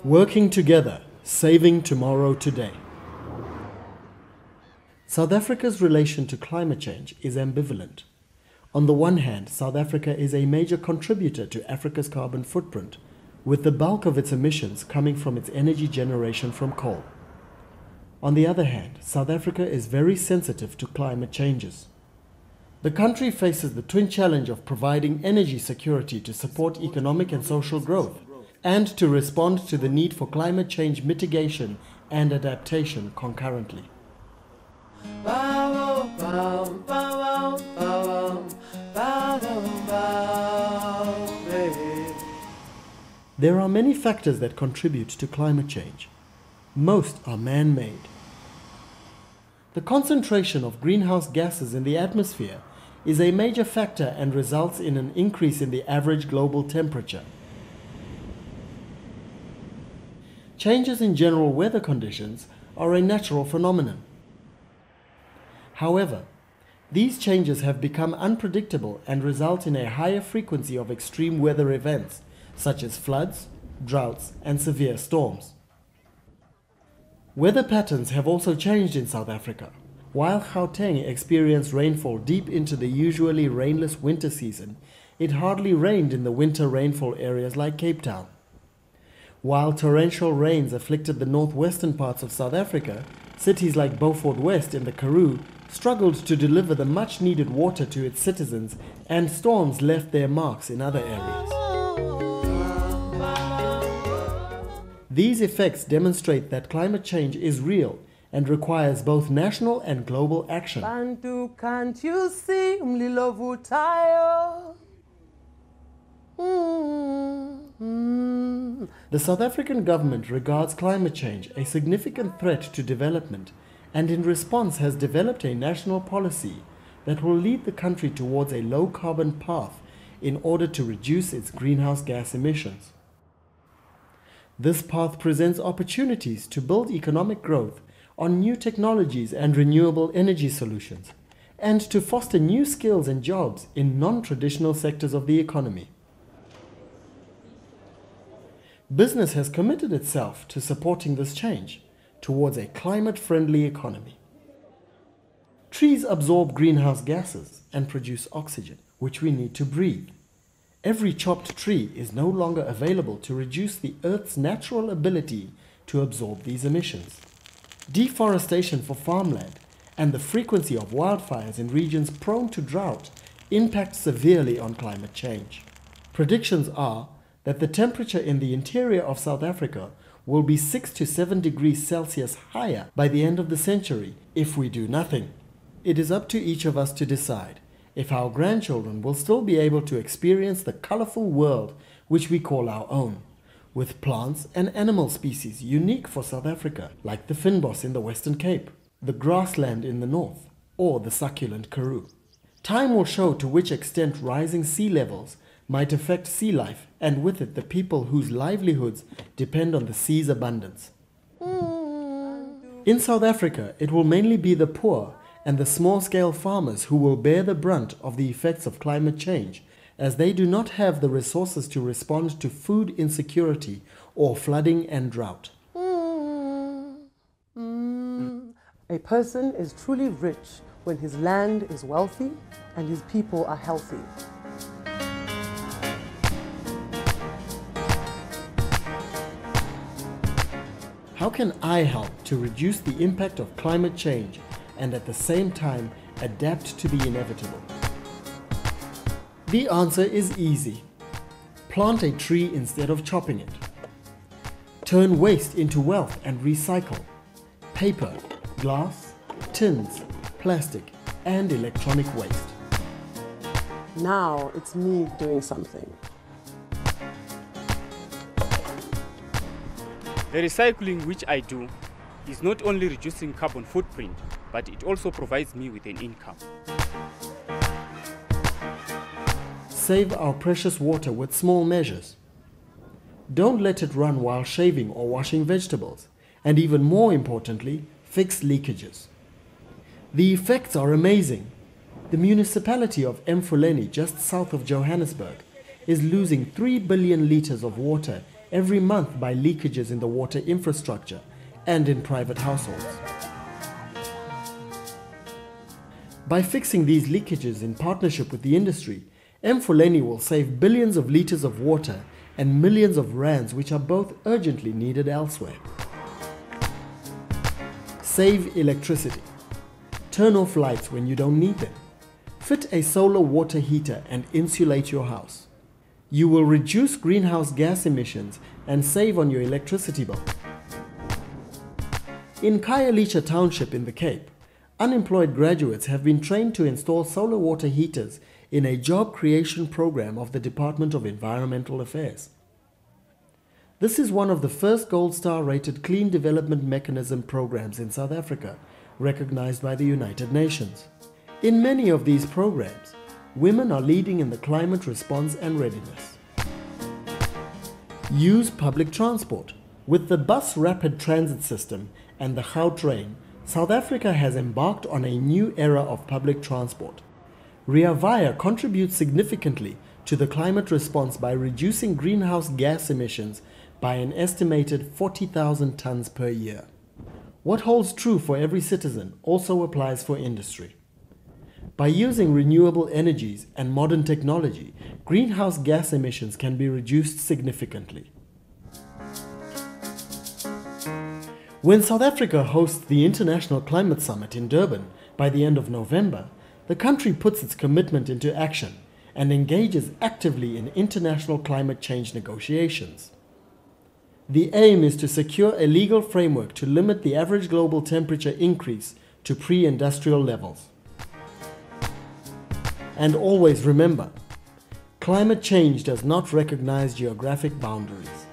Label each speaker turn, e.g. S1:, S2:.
S1: Working together, saving tomorrow today. South Africa's relation to climate change is ambivalent. On the one hand, South Africa is a major contributor to Africa's carbon footprint, with the bulk of its emissions coming from its energy generation from coal. On the other hand, South Africa is very sensitive to climate changes. The country faces the twin challenge of providing energy security to support economic and social growth, and to respond to the need for climate change mitigation and adaptation concurrently. There are many factors that contribute to climate change. Most are man-made. The concentration of greenhouse gases in the atmosphere is a major factor and results in an increase in the average global temperature. Changes in general weather conditions are a natural phenomenon. However, these changes have become unpredictable and result in a higher frequency of extreme weather events, such as floods, droughts, and severe storms. Weather patterns have also changed in South Africa. While Gauteng experienced rainfall deep into the usually rainless winter season, it hardly rained in the winter rainfall areas like Cape Town. While torrential rains afflicted the northwestern parts of South Africa, cities like Beaufort West in the Karoo struggled to deliver the much-needed water to its citizens, and storms left their marks in other areas. These effects demonstrate that climate change is real and requires both national and global action.
S2: Bantu, can't you see umlilo vutayo?
S1: The South African government regards climate change a significant threat to development, and in response has developed a national policy that will lead the country towards a low-carbon path in order to reduce its greenhouse gas emissions. This path presents opportunities to build economic growth on new technologies and renewable energy solutions, and to foster new skills and jobs in non-traditional sectors of the economy. Business has committed itself to supporting this change towards a climate-friendly economy. Trees absorb greenhouse gases and produce oxygen, which we need to breathe. Every chopped tree is no longer available to reduce the Earth's natural ability to absorb these emissions. Deforestation for farmland and the frequency of wildfires in regions prone to drought impact severely on climate change. Predictions are that the temperature in the interior of South Africa will be 6 to 7 degrees Celsius higher by the end of the century if we do nothing. It is up to each of us to decide if our grandchildren will still be able to experience the colorful world which we call our own, with plants and animal species unique for South Africa, like the fynbos in the Western Cape, the grassland in the north, or the succulent Karoo. Time will show to which extent rising sea levels might affect sea life, and with it the people whose livelihoods depend on the sea's abundance. In South Africa, it will mainly be the poor and the small-scale farmers who will bear the brunt of the effects of climate change, as they do not have the resources to respond to food insecurity or flooding and drought.
S2: A person is truly rich when his land is wealthy and his people are healthy.
S1: How can I help to reduce the impact of climate change and at the same time adapt to the inevitable? The answer is easy. Plant a tree instead of chopping it. Turn waste into wealth and recycle. Paper, glass, tins, plastic, and electronic waste.
S2: Now it's me doing something.
S3: The recycling which I do is not only reducing carbon footprint, but it also provides me with an income.
S1: Save our precious water with small measures. Don't let it run while shaving or washing vegetables, and even more importantly, fix leakages. The effects are amazing. The municipality of Mfuleni, just south of Johannesburg, is losing 3 billion litres of water every month by leakages in the water infrastructure and in private households. By fixing these leakages in partnership with the industry, Mfuleni will save billions of litres of water and millions of rands which are both urgently needed elsewhere. Save electricity. Turn off lights when you don't need them. Fit a solar water heater and insulate your house. You will reduce greenhouse gas emissions and save on your electricity bill. In Khayelitsha Township in the Cape, unemployed graduates have been trained to install solar water heaters in a job creation program of the Department of Environmental Affairs. This is one of the first Gold Star rated Clean Development Mechanism programs in South Africa, recognized by the United Nations. In many of these programs, women are leading in the climate response and readiness. Use public transport. With the bus rapid transit system and the Gautrain, South Africa has embarked on a new era of public transport. Rea Vaya contributes significantly to the climate response by reducing greenhouse gas emissions by an estimated 40,000 tons per year. What holds true for every citizen also applies for industry. By using renewable energies and modern technology, greenhouse gas emissions can be reduced significantly. When South Africa hosts the International Climate Summit in Durban by the end of November, the country puts its commitment into action and engages actively in international climate change negotiations. The aim is to secure a legal framework to limit the average global temperature increase to pre-industrial levels. And always remember, climate change does not recognize geographic boundaries.